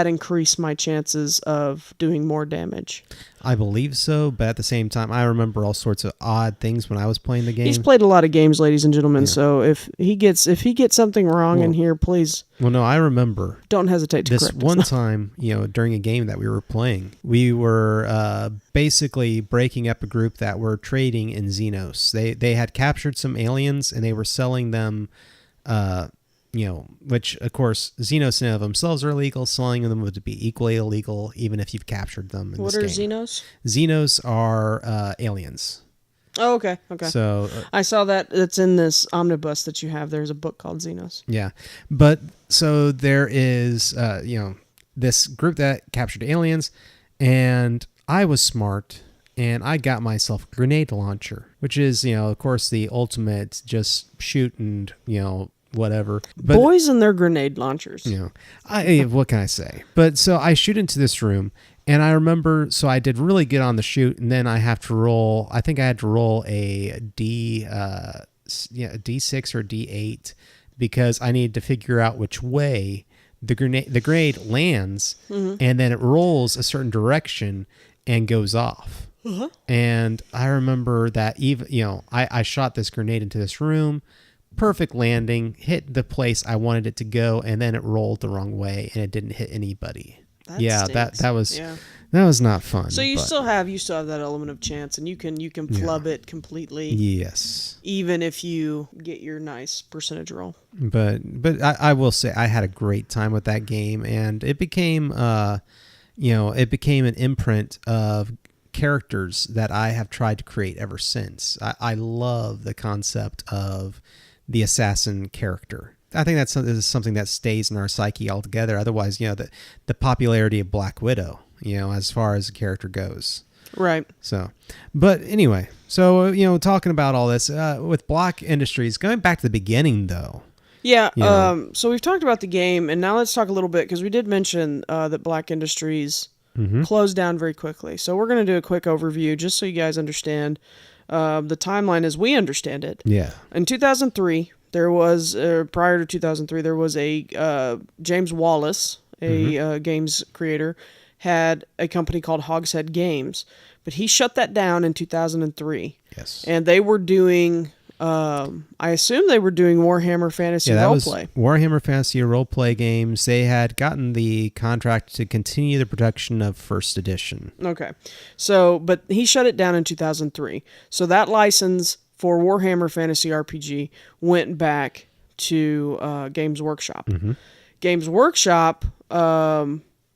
increase my chances of doing more damage? I believe so, but at the same time, I remember all sorts of odd things when I was playing the game. He's played a lot of games, ladies and gentlemen, so if he gets something wrong in here, please. Well, no, I remember. Don't hesitate to correct this one time, during a game that we were playing, we were basically breaking up a group that were trading in Xenos. They had captured some aliens and they were selling them which of course Xenos in and of themselves are illegal. Selling them would be equally illegal, even if you've captured them. What are Xenos? Xenos are aliens. Oh, okay. So I saw that it's in this omnibus that you have. There's a book called Xenos. Yeah, but so there is, this group that captured aliens, and I was smart, and I got myself a grenade launcher, which is, of course, the ultimate just shoot and, whatever. But, boys and their grenade launchers. What can I say? But so I shoot into this room, and I remember, so I did really good on the shoot, and then I think I had to roll a a D6 or D8 because I needed to figure out which way the grenade lands, and then it rolls a certain direction and goes off. And I remember that I shot this grenade into this room, perfect landing, hit the place I wanted it to go, and then it rolled the wrong way and it didn't hit anybody. That was not fun. So you still have that element of chance, and you can flub it completely. Yes. Even if you get your nice percentage roll. But I will say I had a great time with that game, and it became an imprint of characters that I have tried to create ever since. I love the concept of the assassin character. I think this is something that stays in our psyche altogether. Otherwise, the popularity of Black Widow, as far as the character goes. Right. So, but anyway, talking about all this with Black Industries, going back to the beginning though. Yeah. So we've talked about the game, and now let's talk a little bit, because we did mention that Black Industries closed down very quickly. So we're going to do a quick overview just so you guys understand the timeline as we understand it. Yeah. In 2003, there was, prior to 2003, there was a James Wallace, a games creator, had a company called Hogshead Games, but he shut that down in 2003. Yes. And they were doing, I assume they were doing Warhammer Fantasy Roleplay. Warhammer Fantasy Roleplay games. They had gotten the contract to continue the production of first edition. Okay. So, but he shut it down in 2003. So that license for Warhammer Fantasy RPG went back to Games Workshop. Games Workshop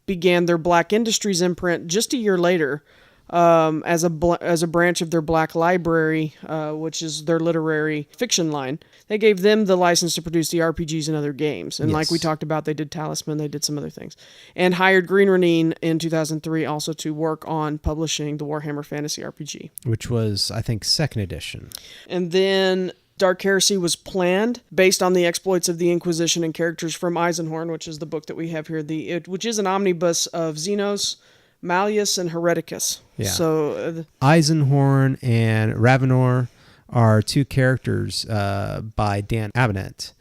began their Black Industries imprint just a year later as a branch of their Black Library, which is their literary fiction line. They gave them the license to produce the RPGs and other games. And like we talked about, they did Talisman, they did some other things. And hired Green Renine in 2003 also to work on publishing the Warhammer Fantasy RPG. Which was, I think, second edition. And then Dark Heresy was planned based on the exploits of the Inquisition and characters from Eisenhorn, which is the book that we have here, which is an omnibus of Xenos, Malleus, and Hereticus. Yeah. So Eisenhorn and Ravenor are two characters by Dan Abnett.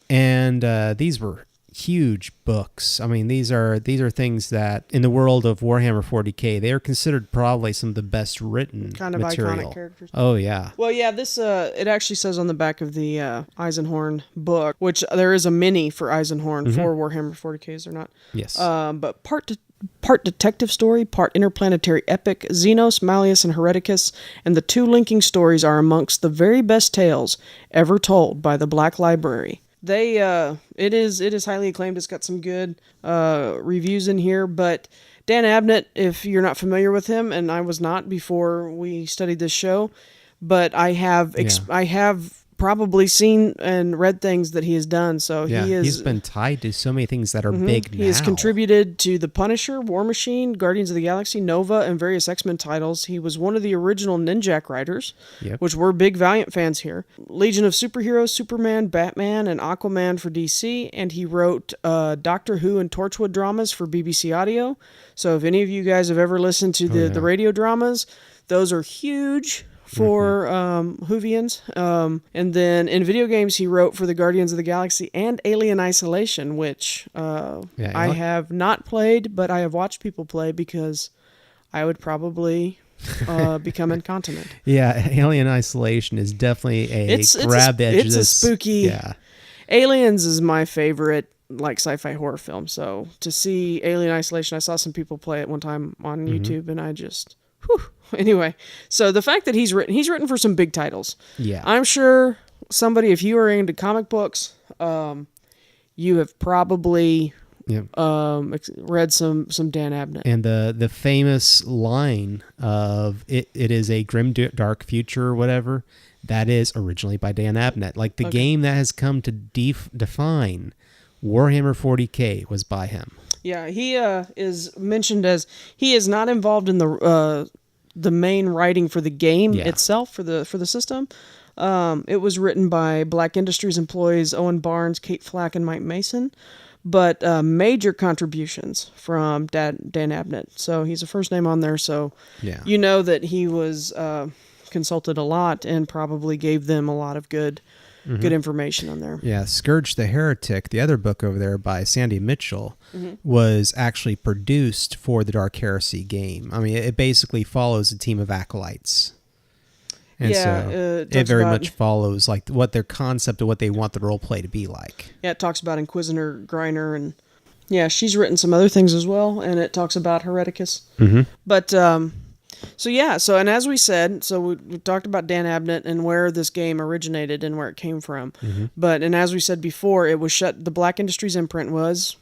And these were huge books. I mean, these are things that in the world of Warhammer 40K, they are considered probably some of the best written kind of material. Iconic characters. Oh yeah. Well, yeah, this it actually says on the back of the Eisenhorn book, which there is a mini for Eisenhorn for Warhammer 40Ks or not. Yes. But part detective story, part interplanetary epic, Xenos, Malleus, and Hereticus, and the two linking stories are amongst the very best tales ever told by the Black Library. It is highly acclaimed. It's got some good reviews in here, but Dan Abnett, if you're not familiar with him, and I was not before we studied this show, but I have probably seen and read things that he has done. So he's been tied to so many things that are big now. He has contributed to The Punisher, War Machine, Guardians of the Galaxy, Nova, and various X-Men titles. He was one of the original Ninjak writers, which we're big Valiant fans here. Legion of Superheroes, Superman, Batman, and Aquaman for DC, and he wrote Doctor Who and Torchwood dramas for BBC Audio. So if any of you guys have ever listened to the radio dramas, those are huge for Whovians. And then in video games, he wrote for the Guardians of the Galaxy and Alien Isolation, which I have not played, but I have watched people play because I would probably become incontinent. Yeah, Alien Isolation is definitely grab the edge of this. It's a spooky... Yeah. Aliens is my favorite sci-fi horror film. So to see Alien Isolation, I saw some people play it one time on YouTube, and I just... Whew. Anyway, so the fact that he's written for some big titles. Yeah. I'm sure somebody, if you are into comic books, you have probably read some Dan Abnett. And the famous line of it is a grim dark future or whatever, that is originally by Dan Abnett. Like the game that has come to define Warhammer 40K was by him. Yeah, he is mentioned as he is not involved in the main writing for the game itself for the system. It was written by Black Industries employees Owen Barnes, Kate Flack, and Mike Mason, but major contributions from Dan Abnett. So he's a first name on there. So you know that he was consulted a lot and probably gave them a lot of good information on there. Yeah, Scourge the Heretic, the other book over there by Sandy Mitchell, was actually produced for the Dark Heresy game. I mean, it basically follows a team of acolytes. And so it very much follows like what their concept of what they want the role play to be like. Yeah, it talks about Inquisitor Griner, and yeah, she's written some other things as well, and it talks about Hereticus. But and as we said, we talked about Dan Abnett and where this game originated and where it came from. And as we said before, it was shut. The Black Industries imprint was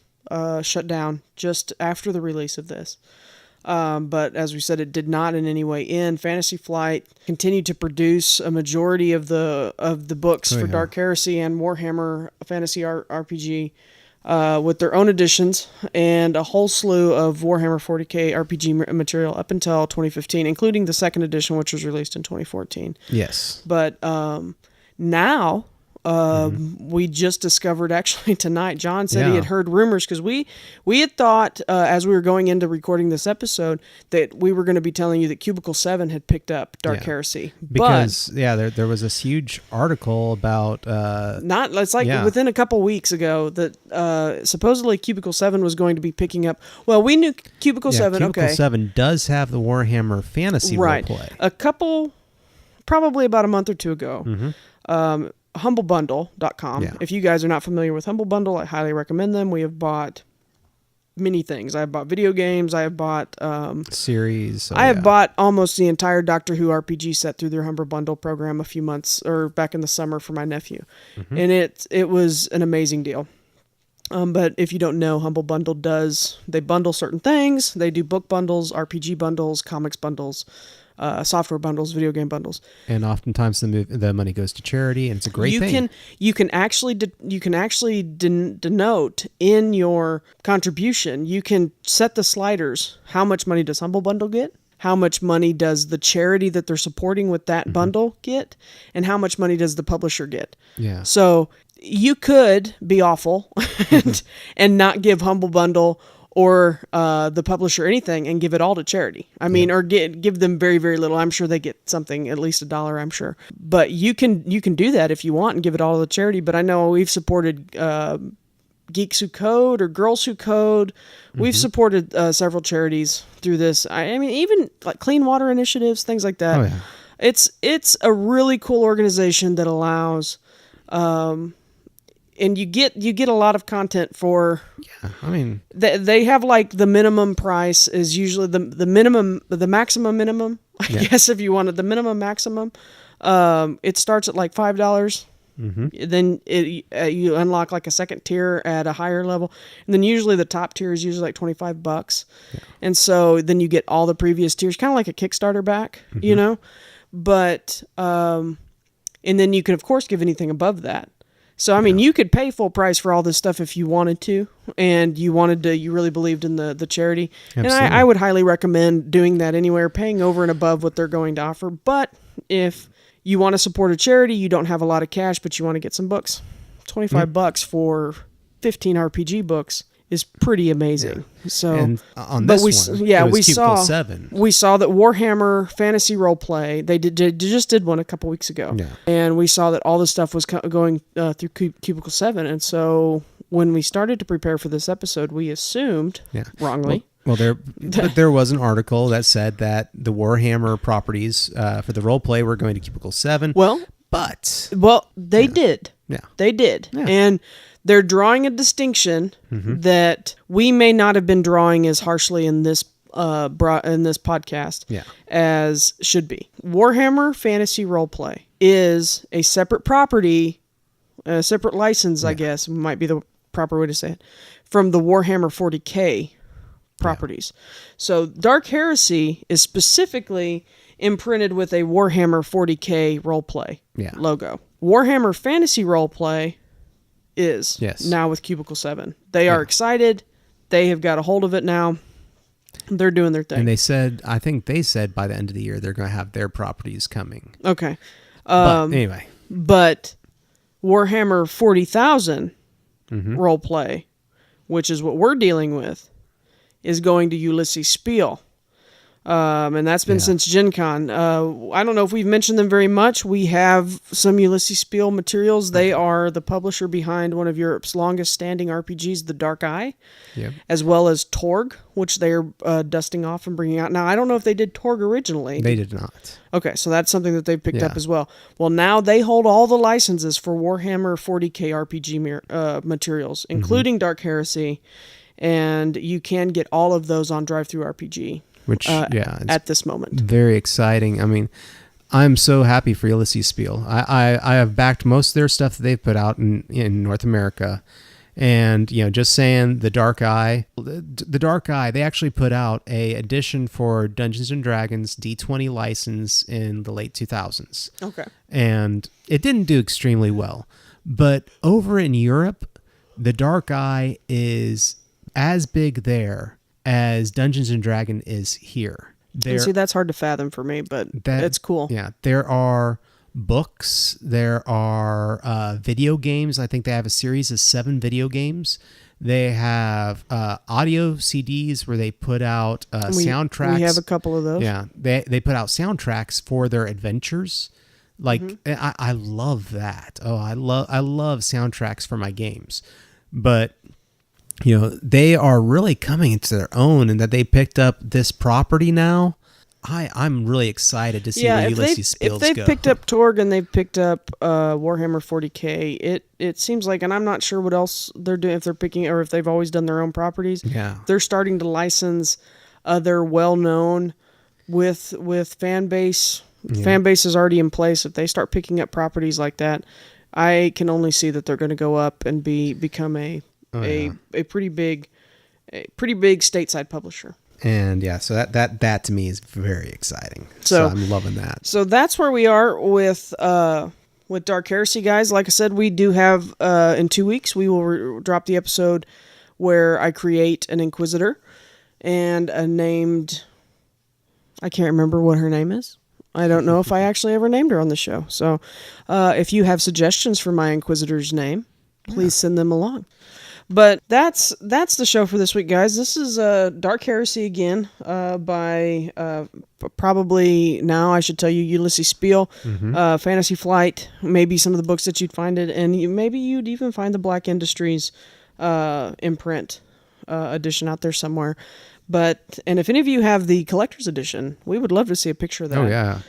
shut down just after the release of this. But as we said, it did not in any way end. Fantasy Flight continued to produce a majority of the books for Dark Heresy and Warhammer Fantasy RPG with their own editions and a whole slew of Warhammer 40k RPG material up until 2015, including the second edition, which was released in 2014. Yes. But now... we just discovered actually tonight, John said he had heard rumors because we had thought as we were going into recording this episode that we were going to be telling you that Cubicle 7 had picked up Dark Heresy. Because, there was this huge article about... within a couple weeks ago that supposedly Cubicle 7 was going to be picking up... Well, we knew Cubicle 7, Cubicle 7 does have the Warhammer Fantasy roleplay. Probably about a month or two ago. HumbleBundle.com. If you guys are not familiar with Humble Bundle, I highly recommend them. We have bought many things. I have bought video games. I have bought series. I have bought almost the entire Doctor Who RPG set through their Humble Bundle program a few months or back in the summer for my nephew, and it was an amazing deal. But if you don't know, Humble Bundle they bundle certain things. They do book bundles, RPG bundles, comics bundles. Software bundles, video game bundles, and oftentimes the money goes to charity, and it's a great thing. You can actually denote in your contribution. You can set the sliders. How much money does Humble Bundle get? How much money does the charity that they're supporting with that bundle get? And how much money does the publisher get? Yeah. So you could be awful and not give Humble Bundle or the publisher anything and give it all to charity. I mean, or give them very, very little. I'm sure they get something, at least $1, I'm sure. But you can do that if you want and give it all to charity. But I know we've supported Geeks Who Code or Girls Who Code. We've supported several charities through this. I mean, even like clean water initiatives, things like that. Oh, yeah. It's a really cool organization that allows... and you get a lot of content for. Yeah, I mean, they have like the minimum price is usually the maximum minimum. I guess if you wanted the minimum maximum, it starts at like $5. Then you unlock like a second tier at a higher level, and then usually the top tier is usually like $25. Yeah. And so then you get all the previous tiers, kind of like a Kickstarter back, you know. But and then you can of course give anything above that. So, I mean, you could pay full price for all this stuff if you wanted to, and you really believed in the charity. Absolutely. And I would highly recommend doing that anywhere, paying over and above what they're going to offer. But if you want to support a charity, you don't have a lot of cash, but you want to get some books, $25 for 15 RPG books is pretty amazing. Yeah. So, and on this we saw that Warhammer Fantasy Roleplay they just did one a couple weeks ago, and we saw that all the stuff was going through Cubicle 7, and so when we started to prepare for this episode, we assumed wrongly. Well, there was an article that said that the Warhammer properties for the roleplay were going to Cubicle 7. They did. Yeah, they did, and. They're drawing a distinction that we may not have been drawing as harshly in this podcast as should be. Warhammer Fantasy Roleplay is a separate property, a separate license, I guess, might be the proper way to say it, from the Warhammer 40k properties. So Dark Heresy is specifically imprinted with a Warhammer 40k roleplay logo. Warhammer Fantasy Roleplay is now with Cubicle 7. They are excited. They have got a hold of it now. They're doing their thing. And I think they said by the end of the year, they're going to have their properties coming. Okay. But anyway. But Warhammer 40,000 roleplay, which is what we're dealing with, is going to Ulysses Spiel. And that's been since Gen Con. I don't know if we've mentioned them very much. We have some Ulysses Spiel materials. They are the publisher behind one of Europe's longest standing RPGs, The Dark Eye, as well as Torg, which they're dusting off and bringing out. Now, I don't know if they did Torg originally. They did not. Okay, so that's something that they've picked up as well. Well, now they hold all the licenses for Warhammer 40K RPG materials, including Dark Heresy, and you can get all of those on Drive-Thru-RPG. Which, at this moment. Very exciting. I mean, I'm so happy for Ulysses Spiel. I have backed most of their stuff that they've put out in North America. And, just saying the Dark Eye, they actually put out a edition for Dungeons & Dragons D20 license in the late 2000s. Okay. And it didn't do extremely well. But over in Europe, the Dark Eye is as big there as Dungeons & Dragons is here. See, that's hard to fathom for me, but it's cool. Yeah, there are books, there are video games. I think they have a series of 7 video games. They have audio CDs where they put out soundtracks. We have a couple of those. Yeah, they put out soundtracks for their adventures. Like, I love that. Oh, I love soundtracks for my games. But they are really coming into their own, and that they picked up this property now. I'm really excited to see where Ulysses Spiels go. If they've picked up Torg and they've picked up Warhammer 40K, it seems like, and I'm not sure what else they're doing, if they're picking, or if they've always done their own properties. Yeah. They're starting to license other well-known with fan base. Yeah. Fan base is already in place. If they start picking up properties like that, I can only see that they're going to go up and become a pretty big stateside publisher. And so that to me is very exciting. So I'm loving that. So that's where we are with Dark Heresy, guys. Like I said, we do have in 2 weeks we will drop the episode where I create an Inquisitor and I can't remember what her name is. I don't know if I actually ever named her on the show. So if you have suggestions for my Inquisitor's name, please send them along. But that's the show for this week, guys. This is Dark Heresy again by probably now I should tell you Ulysses Spiel, Fantasy Flight, maybe some of the books that you'd find it, and maybe you'd even find the Black Industries imprint edition out there somewhere. And if any of you have the collector's edition, we would love to see a picture of that. Oh yeah.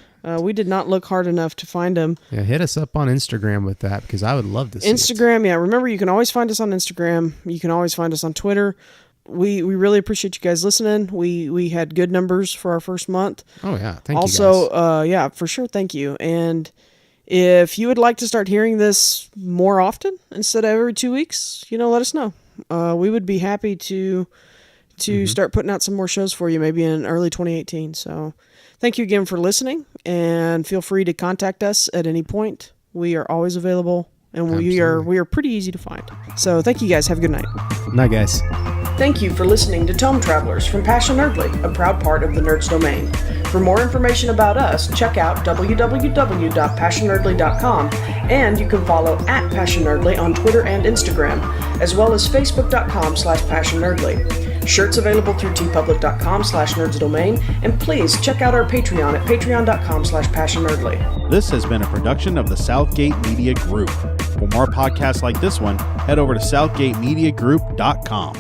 We did not look hard enough to find them. Yeah, hit us up on Instagram with that, because I would love to see Instagram, yeah. Remember, you can always find us on Instagram. You can always find us on Twitter. We really appreciate you guys listening. We had good numbers for our first month. Oh, yeah. Thank you, guys. Also, for sure, thank you. And if you would like to start hearing this more often instead of every 2 weeks, let us know. We would be happy to start putting out some more shows for you, maybe in early 2018. So thank you again for listening, and feel free to contact us at any point. We are always available, and we are pretty easy to find. So thank you guys. Have a good night. Night, guys. Thank you for listening to Tome Travelers from Passion Nerdly, a proud part of the Nerds Domain. For more information about us, check out www.passionnerdly.com, and you can follow @PassionNerdly on Twitter and Instagram, as well as facebook.com/PassionNerdly. Shirts available through tpublic.com/nerdsdomain, and please check out our Patreon at patreon.com/PassionNerdly. This has been a production of the Southgate Media Group. For more podcasts like this one, head over to southgatemediagroup.com.